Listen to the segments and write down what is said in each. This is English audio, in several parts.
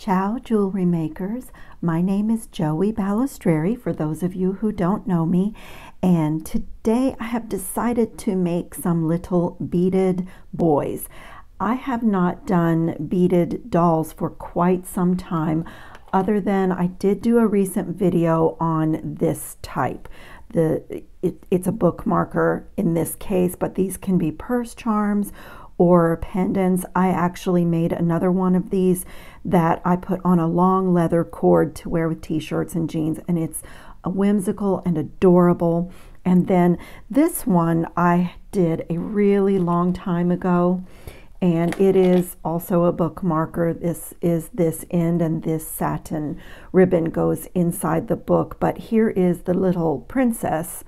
Ciao, jewelry makers. My name is Joey Balistreri, for those of you who don't know me, and today I have decided to make some little beaded boys. I have not done beaded dolls for quite some time, other than I did do a recent video on this type. It's a bookmarker in this case, but these can be purse charms or pendants. I actually made another one of these that I put on a long leather cord to wear with t-shirts and jeans, and it's whimsical and adorable. And then this one I did a really long time ago, and it is also a bookmarker. This is this end, and this satin ribbon goes inside the book. But here is the little princess,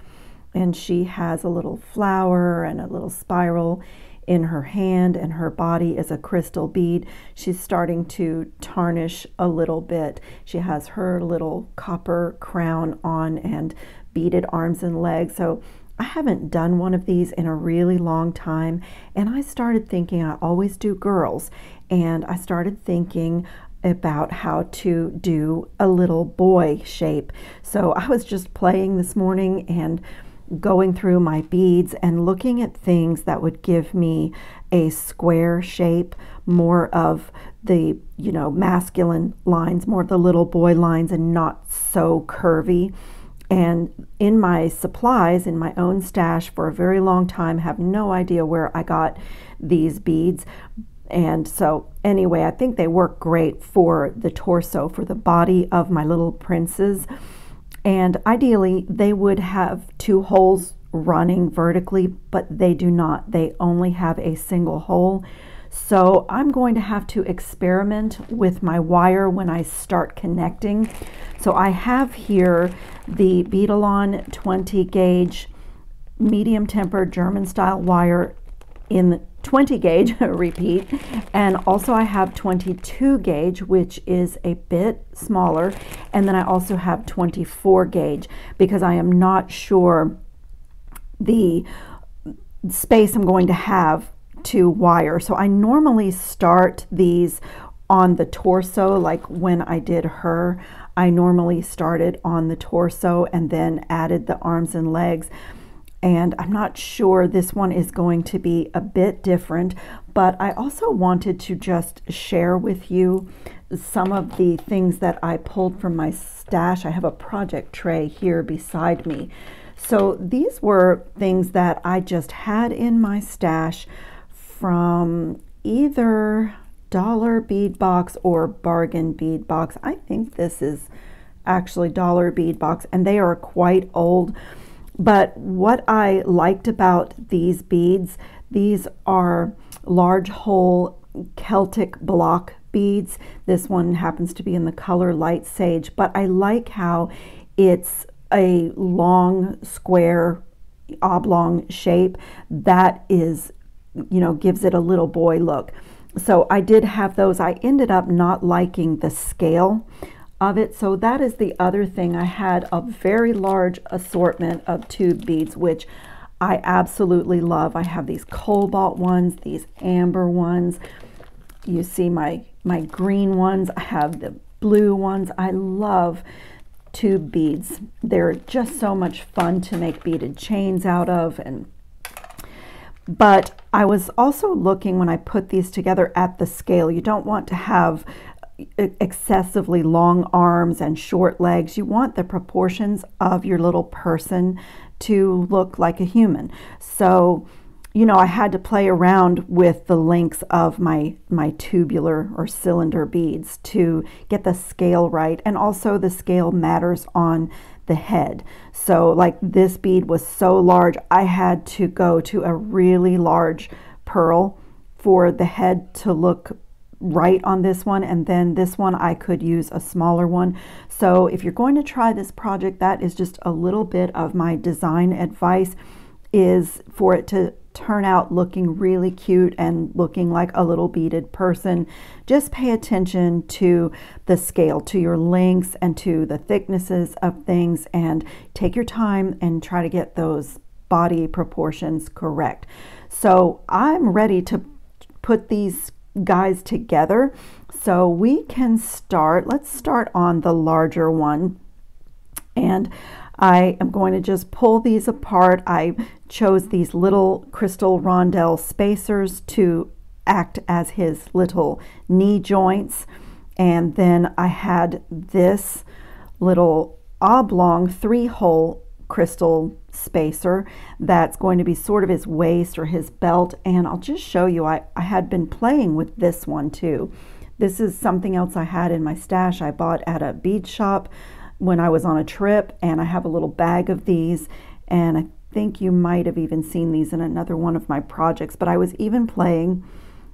and she has a little flower and a little spiral in her hand, and her body is a crystal bead. She's starting to tarnish a little bit. She has her little copper crown on and beaded arms and legs. So I haven't done one of these in a really long time, and I started thinking, I always do girls, and I started thinking about how to do a little boy shape. So I was just playing this morning and going through my beads and looking at things that would give me a square shape, more of the, masculine lines, more of the little boy lines, and not so curvy. And in my supplies, in my own stash for a very long time, have no idea where I got these beads. And so anyway, I think they work great for the torso, for the body of my little princes. And ideally, they would have two holes running vertically, but they do not. They only have a single hole. So I'm going to have to experiment with my wire when I start connecting. So I have here the Beadalon 20 gauge medium tempered German style wire in 20 gauge, repeat, and also I have 22 gauge, which is a bit smaller, and then I also have 24 gauge because I am not sure the space I'm going to have to wire. So I normally start these on the torso, like when I did her, I normally started on the torso and then added the arms and legs. And I'm not sure, this one is going to be a bit different, but I also wanted to just share with you some of the things that I pulled from my stash. I have a project tray here beside me. So these were things that I just had in my stash from either Dollar Bead Box or Bargain Bead Box. I think this is actually Dollar Bead Box, and they are quite old. But what I liked about these beads, these are large hole Celtic block beads. This one happens to be in the color light sage, but I like how it's a long square oblong shape that is, gives it a little boy look. So I did have those. I ended up not liking the scale of it, so that is the other thing. I had a very large assortment of tube beads, which I absolutely love. I have these cobalt ones, these amber ones. You see my green ones. I have the blue ones. I love tube beads. They're just so much fun to make beaded chains out of. But I was also looking, when I put these together, at the scale. You don't want to have excessively long arms and short legs. You want the proportions of your little person to look like a human. So, I had to play around with the lengths of my tubular or cylinder beads to get the scale right, and also the scale matters on the head. So like this bead was so large, I had to go to a really large pearl for the head to look right on this one, and then this one I could use a smaller one. So if you're going to try this project, that is just a little bit of my design advice, is for it to turn out looking really cute and looking like a little beaded person. Just pay attention to the scale, to your lengths and to the thicknesses of things, and take your time and try to get those body proportions correct. So I'm ready to put these guys together. So we can start, let's start on the larger one. And I am going to just pull these apart. I chose these little crystal rondelle spacers to act as his little knee joints. And then I had this little oblong 3-hole crystal spacer that's going to be sort of his waist or his belt. And I'll just show you, I had been playing with this one too. This is something else I had in my stash. I bought at a bead shop when I was on a trip, and I have a little bag of these, and I think you might have even seen these in another one of my projects. But I was even playing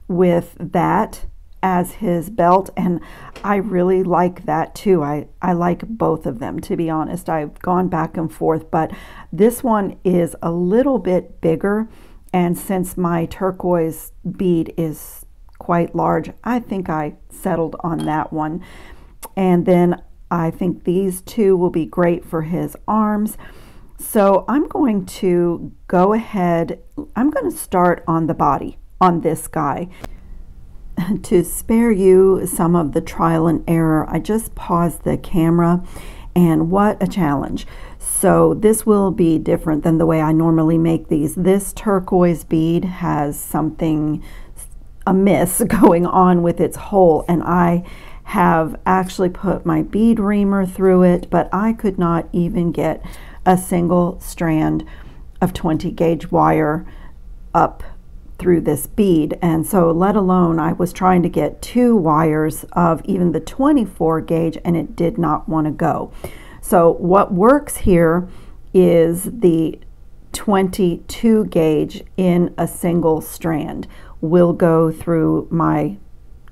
with that as his belt, and I really like that too. I like both of them, to be honest. I've gone back and forth, but this one is a little bit bigger, and since my turquoise bead is quite large, I think I settled on that one. And then I think these two will be great for his arms. So I'm going to go ahead, I'm going to start on the body on this guy. To spare you some of the trial and error, I just paused the camera, and what a challenge. So this will be different than the way I normally make these. This turquoise bead has something amiss going on with its hole, and I have actually put my bead reamer through it, but I could not even get a single strand of 20 gauge wire up through this bead. And so let alone, I was trying to get 2 wires of even the 24 gauge, and it did not want to go. So what works here is the 22 gauge in a single strand will go through my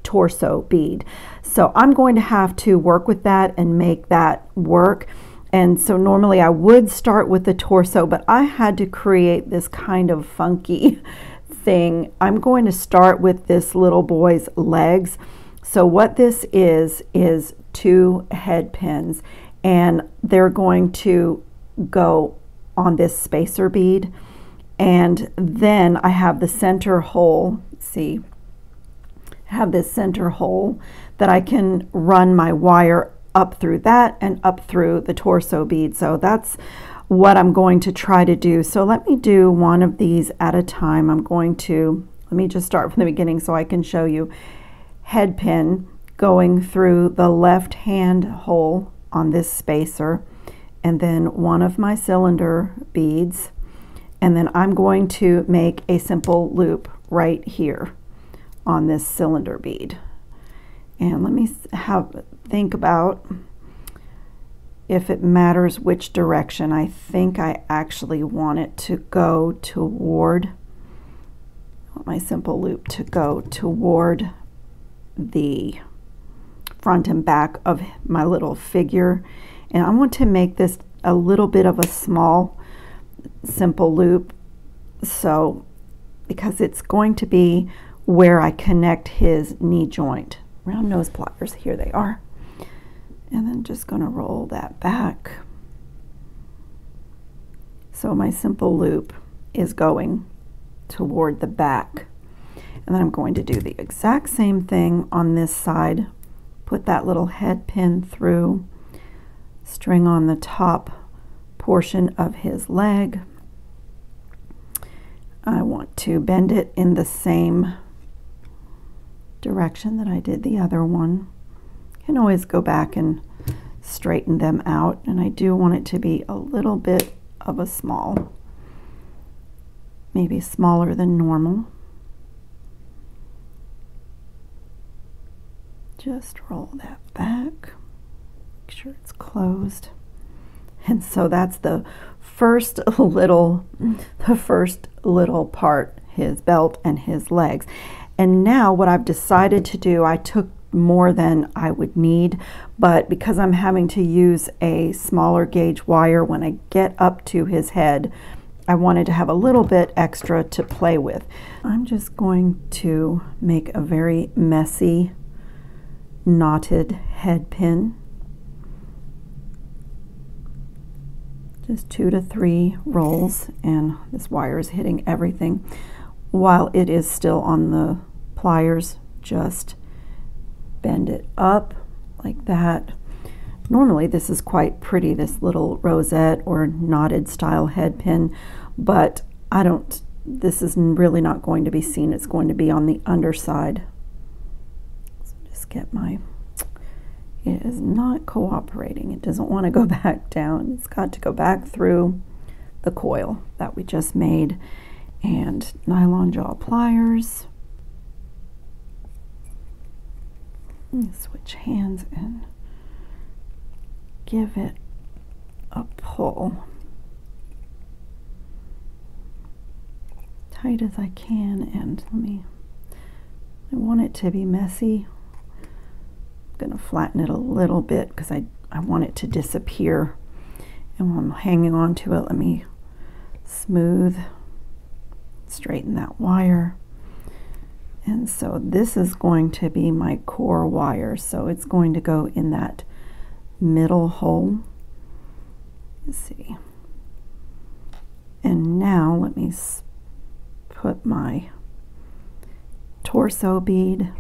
torso bead. So I'm going to have to work with that and make that work. And so normally I would start with the torso, but I had to create this kind of funky thing. I'm going to start with this little boy's legs. So what this is 2 head pins, and they're going to go on this spacer bead. And then I have the center hole, see, I have this center hole that I can run my wire up through that and up through the torso bead. So that's what I'm going to try to do. So let me do one of these at a time. Let me just start from the beginning so I can show you. Head pin going through the left hand hole on this spacer, and then one of my cylinder beads, and then I'm going to make a simple loop right here on this cylinder bead. And let me think about if it matters which direction. I think I actually want it to go toward, I want my simple loop to go toward the front and back of my little figure. And I want to make this a little bit of a small simple loop, so because it's going to be where I connect his knee joint. Round nose pliers, here they are. And then just going to roll that back. So my simple loop is going toward the back. And then I'm going to do the exact same thing on this side. Put that little head pin through, string on the top portion of his leg. I want to bend it in the same direction that I did the other one. Can always go back and straighten them out, and I do want it to be a little bit of a small, maybe smaller than normal. Just roll that back, make sure it's closed. And so that's the first little part, his belt and his legs. And now what I've decided to do, I took more than I would need, but because I'm having to use a smaller gauge wire when I get up to his head, I wanted to have a little bit extra to play with. I'm just going to make a very messy knotted head pin. Just 2 to 3 rolls, and this wire is hitting everything while it is still on the pliers just bend it up like that. Normally this is quite pretty, this little rosette or knotted style head pin, but this is really not going to be seen. It's going to be on the underside. So just get it is not cooperating. It doesn't want to go back down. It's got to go back through the coil that we just made. And nylon jaw pliers. Switch hands and give it a pull. Tight as I can, and I want it to be messy. I'm going to flatten it a little bit because I want it to disappear. And while I'm hanging on to it, let me straighten that wire. And so this is going to be my core wire, so it's going to go in that middle hole. Let's see. And now let me put my torso bead.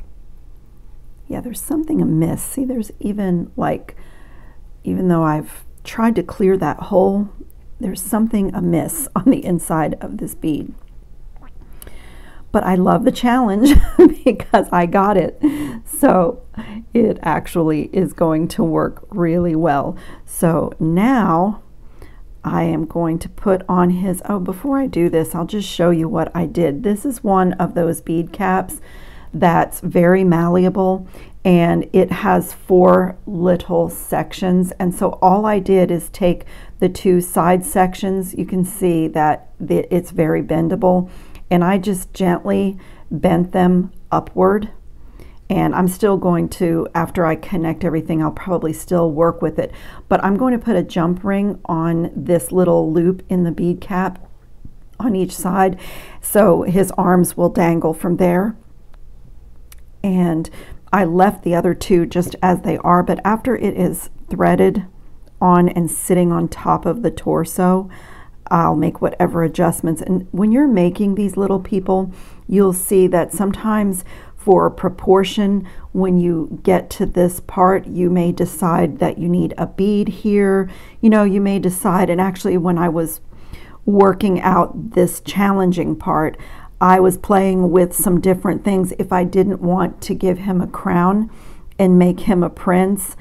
Yeah, there's something amiss. See, there's even though I've tried to clear that hole, there's something amiss on the inside of this bead. But I love the challenge because I got it. So it actually is going to work really well. So now I am going to put on his, before I do this, I'll just show you what I did. This is one of those bead caps that's very malleable, and it has 4 little sections. And so all I did is take the 2 side sections. You can see that it's very bendable. And I just gently bent them upward. And I'm still going to, after I connect everything, I'll probably still work with it. But I'm going to put a jump ring on this little loop in the bead cap on each side, so his arms will dangle from there. And I left the other 2 just as they are, but after it is threaded on and sitting on top of the torso, I'll make whatever adjustments. And when you're making these little people, you'll see that sometimes for proportion, when you get to this part, you may decide that you need a bead here. You know, you may decide, and actually when I was working out this challenging part, I was playing with some different things. If I didn't want to give him a crown and make him a prince,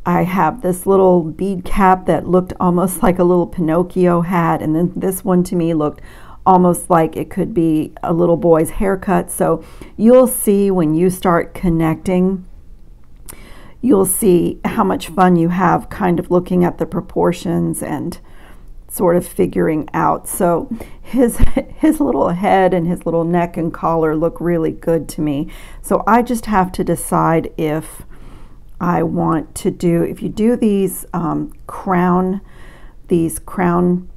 I have this little bead cap that looked almost like a little Pinocchio hat, and then this one to me looked almost like it could be a little boy's haircut. So you'll see when you start connecting, you'll see how much fun you have kind of looking at the proportions and sort of figuring out. So his little head and his little neck and collar look really good to me. So I just have to decide if I want to do, if you do these crown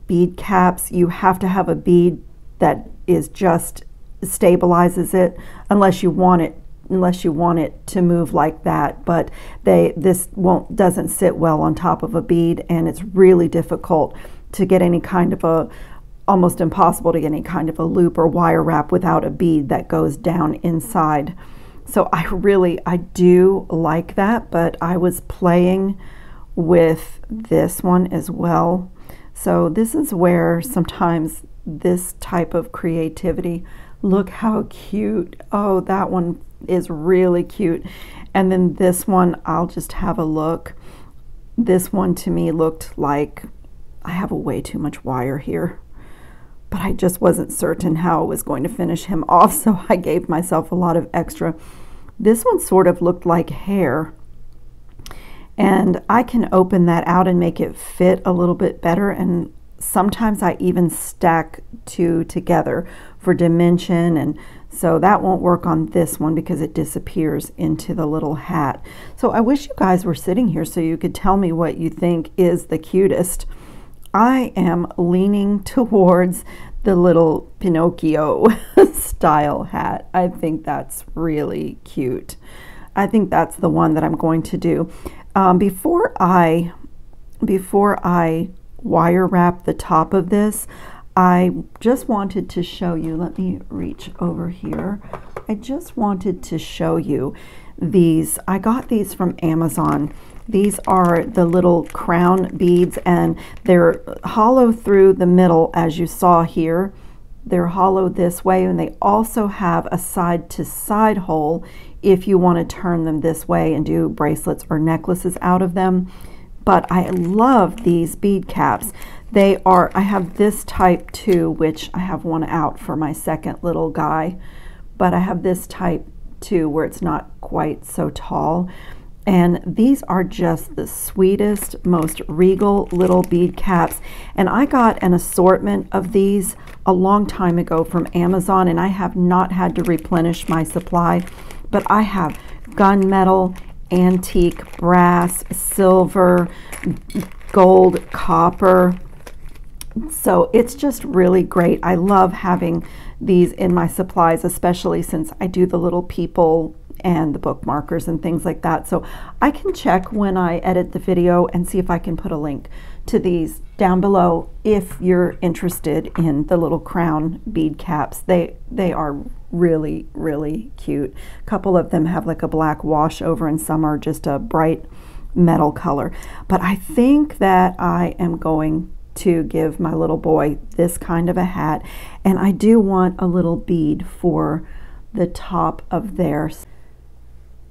bead caps, you have to have a bead that is just stabilizes it, unless you want it to move like that. But this doesn't sit well on top of a bead, and it's really difficult to get any kind of almost impossible to get any kind of a loop or wire wrap without a bead that goes down inside. So I do like that, but I was playing with this one as well. So this is where sometimes this type of creativity, look how cute. Oh, that one is really cute. And then this one, I'll just have a look. This one to me looked like I have way too much wire here, but I just wasn't certain how I was going to finish him off, so I gave myself a lot of extra. This one sort of looked like hair, and I can open that out and make it fit a little bit better, and sometimes I even stack 2 together for dimension, and so that won't work on this one because it disappears into the little hat. So I wish you guys were sitting here so you could tell me what you think is the cutest. I am leaning towards the little Pinocchio style hat. I think that's really cute. I think that's the one that I'm going to do. Before I wire wrap the top of this, I just wanted to show you, let me reach over here. I just wanted to show you these. I got these from Amazon. These are the little crown beads, and they're hollow through the middle, as you saw here. They're hollow this way, and they also have a side-to-side hole if you want to turn them this way and do bracelets or necklaces out of them. But I love these bead caps. They are, I have this type too, which I have one out for my second little guy, but I have this type too where it's not quite so tall. And these are just the sweetest, most regal little bead caps. And I got an assortment of these a long time ago from Amazon, and I have not had to replenish my supply. But I have gunmetal, antique, brass, silver, gold, copper. So it's just really great. I love having these in my supplies, especially since I do the little people and the bookmarkers and things like that. So I can check when I edit the video and see if I can put a link to these down below if you're interested in the little crown bead caps. They are really, really cute. A couple of them have like a black wash over, and some are just a bright metal color. But I think that I am going to give my little boy this kind of a hat, and I do want a little bead for the top of theirs.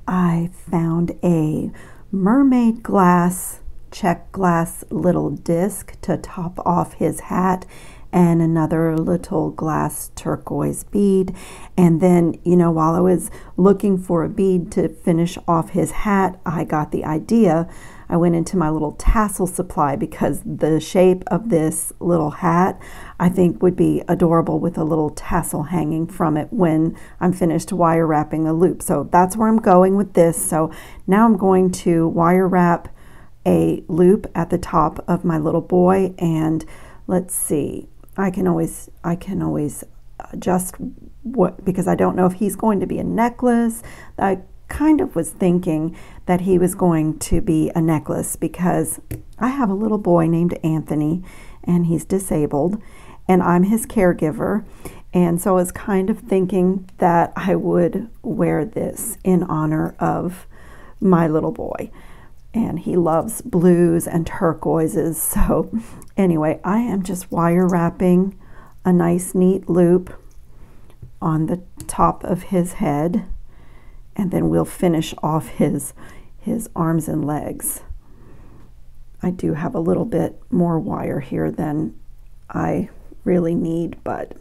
I found a mermaid glass, check glass little disc to top off his hat, and another little glass turquoise bead. And then, you know, while I was looking for a bead to finish off his hat, I got the idea. I went into my little tassel supply because the shape of this little hat I think would be adorable with a little tassel hanging from it when I'm finished wire wrapping the loop. So that's where I'm going with this. So now I'm going to wire wrap a loop at the top of my little boy, and let's see, I can always adjust what, because I don't know if he's going to be a necklace. I kind of was thinking that he was going to be a necklace because I have a little boy named Anthony, and he's disabled, and I'm his caregiver. And so I was kind of thinking that I would wear this in honor of my little boy. And he loves blues and turquoises. So anyway, I am just wire wrapping a nice neat loop on the top of his head, and then we'll finish off his arms and legs. I do have a little bit more wire here than I really need, but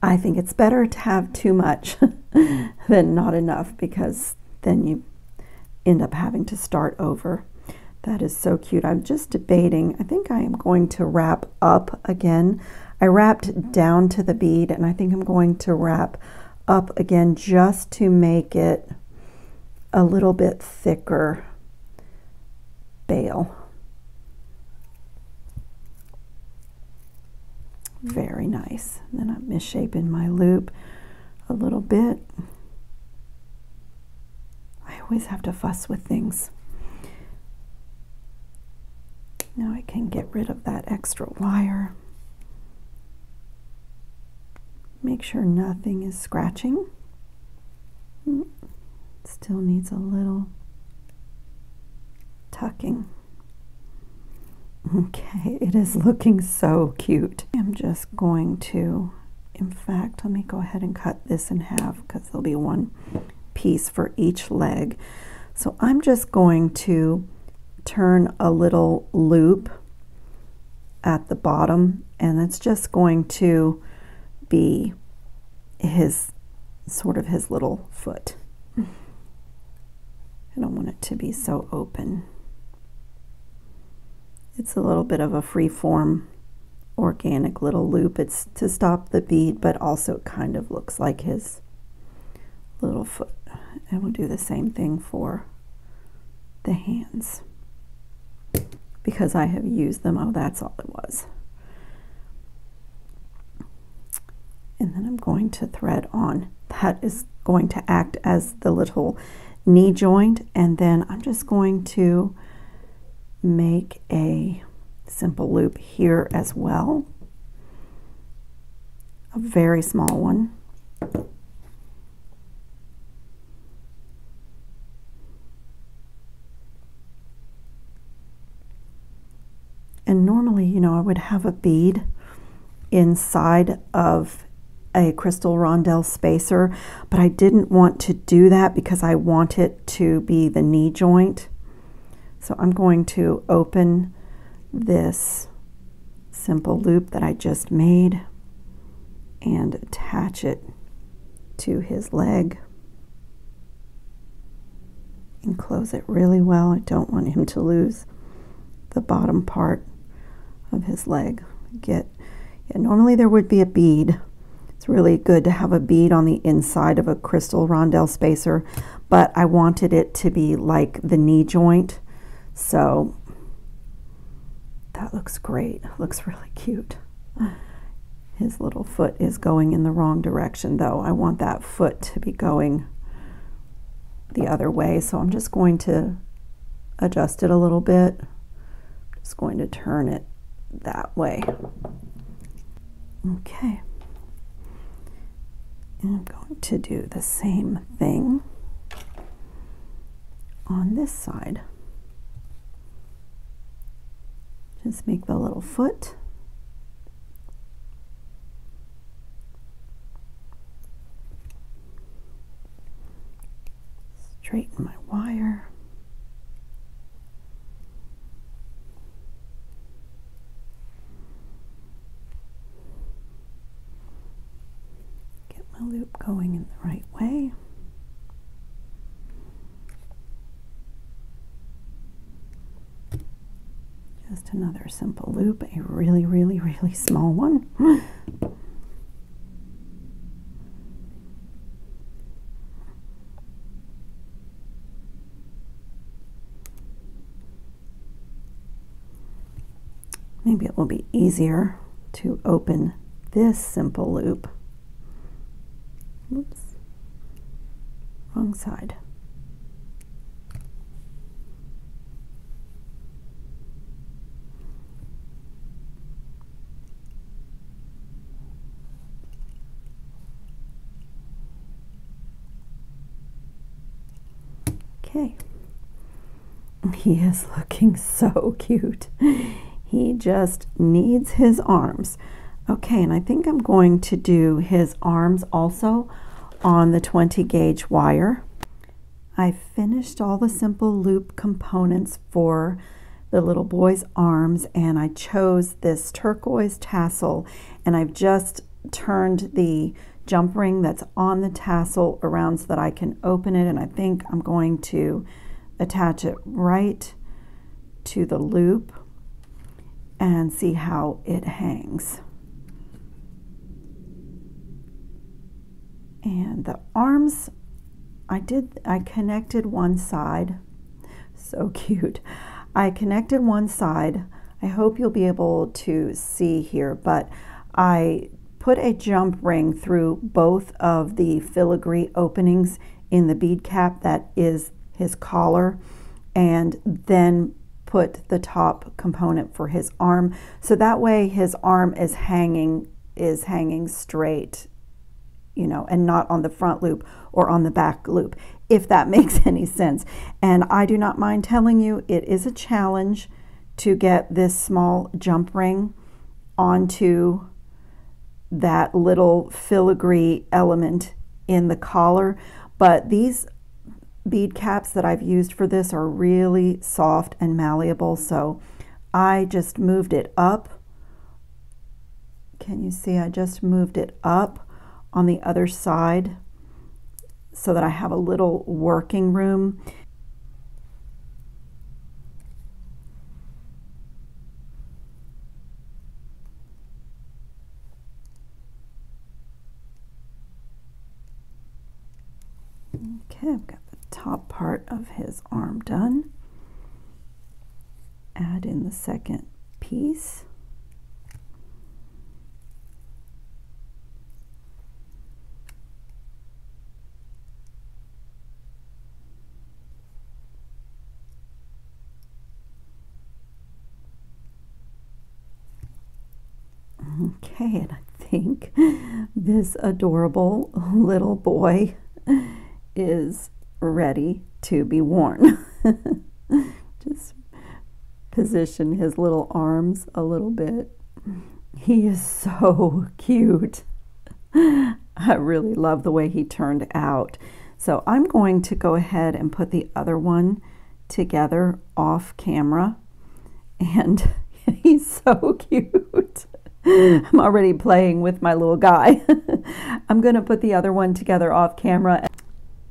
I think it's better to have too much than not enough, because then you end up having to start over. That is so cute. I'm just debating. I think I am going to wrap up again. I wrapped down to the bead, and I think I'm going to wrap up again just to make it a little bit thicker bail. Very nice. And then I'm misshapen my loop a little bit. I always have to fuss with things. Now I can get rid of that extra wire. Make sure nothing is scratching. Still needs a little tucking. Okay, it is looking so cute. I'm just going to, in fact, let me go ahead and cut this in half because there'll be one piece for each leg. So I'm just going to turn a little loop at the bottom, and it's just going to be his sort of his little foot. I don't want it to be so open. It's a little bit of a free-form organic little loop. It's to stop the bead, but also it kind of looks like his little foot. And we'll do the same thing for the hands, because I have used them. Oh, that's all it was. And then I'm going to thread on. That is going to act as the little knee joint, and then I'm just going to make a simple loop here as well, a very small one, would have a bead inside of a crystal rondelle spacer, but I didn't want to do that because I want it to be the knee joint. So I'm going to open this simple loop that I just made and attach it to his leg and close it really well. I don't want him to lose the bottom part of his leg. Normally there would be a bead. It's really good to have a bead on the inside of a crystal rondelle spacer, but I wanted it to be like the knee joint, so that looks great. It looks really cute. His little foot is going in the wrong direction though. I want that foot to be going the other way, so I'm just going to adjust it a little bit. Just going to turn it that way. Okay. And I'm going to do the same thing on this side. Just make the little foot. Straighten my wire. Get my loop going in the right way. Just another simple loop, a really, really, really small one. Maybe it will be easier to open this simple loop. Oops, wrong side. Okay, he is looking so cute. He just needs his arms. Okay, and I think I'm going to do his arms also on the 20 gauge wire. I finished all the simple loop components for the little boy's arms, and I chose this turquoise tassel, and I've just turned the jump ring that's on the tassel around so that I can open it, and I think I'm going to attach it right to the loop and see how it hangs. And the arms, I connected one side. So cute. I connected one side. I hope you'll be able to see here, but I put a jump ring through both of the filigree openings in the bead cap that is his collar, and then put the top component for his arm, so that way his arm is hanging straight, you know, and not on the front loop or on the back loop, if that makes any sense. And I do not mind telling you, it is a challenge to get this small jump ring onto that little filigree element in the collar, but these bead caps that I've used for this are really soft and malleable, so I just moved it up. Can you see? I just moved it up on the other side so that I have a little working room. Okay, I've got the top part of his arm done. Add in the second piece. Okay, and I think this adorable little boy is ready to be worn. Just position his little arms a little bit He is so cute. I really love the way he turned out. So I'm going to go ahead and put the other one together off camera. And he's so cute. I'm already playing with my little guy. I'm going to put the other one together off camera.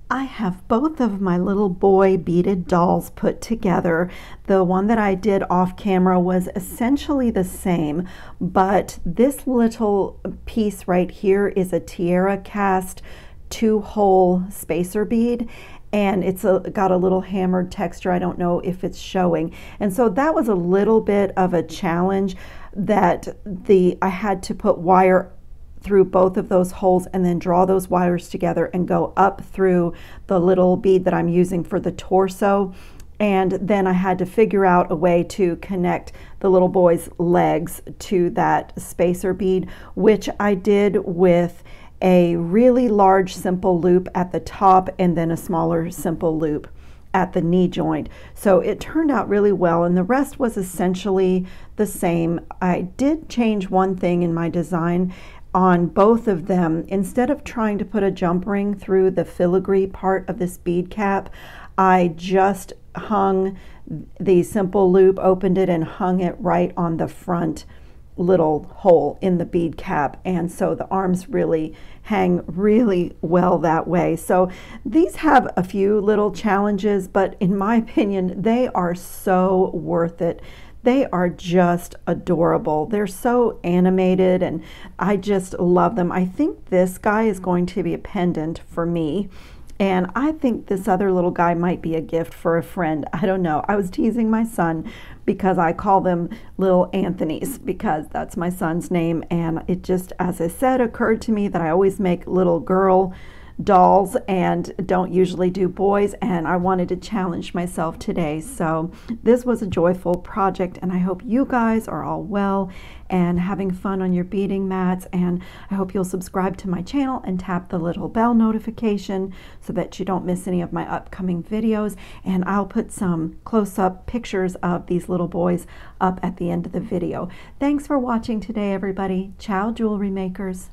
I have both of my little boy beaded dolls put together. The one that I did off camera was essentially the same, but this little piece right here is a tiara cast 2-hole spacer bead, and it's got a little hammered texture. I don't know if it's showing. And so that was a little bit of a challenge, that I had to put wire through both of those holes and then draw those wires together and go up through the little bead that I'm using for the torso. And then I had to figure out a way to connect the little boy's legs to that spacer bead, which I did with a really large simple loop at the top and then a smaller simple loop at the knee joint. So it turned out really well, and the rest was essentially the same. I did change one thing in my design on both of them. Instead of trying to put a jump ring through the filigree part of this bead cap, I just hung the simple loop, opened it, and hung it right on the front little hole in the bead cap, and so the arms really hang really well that way. So these have a few little challenges, but in my opinion they are so worth it. They are just adorable. They're so animated and I just love them. I think this guy is going to be a pendant for me. And I think this other little guy might be a gift for a friend. I don't know. I was teasing my son because I call them little Anthony's because that's my son's name. And it just, as I said, occurred to me that I always make little girl dolls and don't usually do boys, and I wanted to challenge myself today. So this was a joyful project, and I hope you guys are all well and having fun on your beading mats, and I hope you'll subscribe to my channel and tap the little bell notification so that you don't miss any of my upcoming videos. And I'll put some close-up pictures of these little boys up at the end of the video. Thanks for watching today, everybody. Ciao, jewelry makers.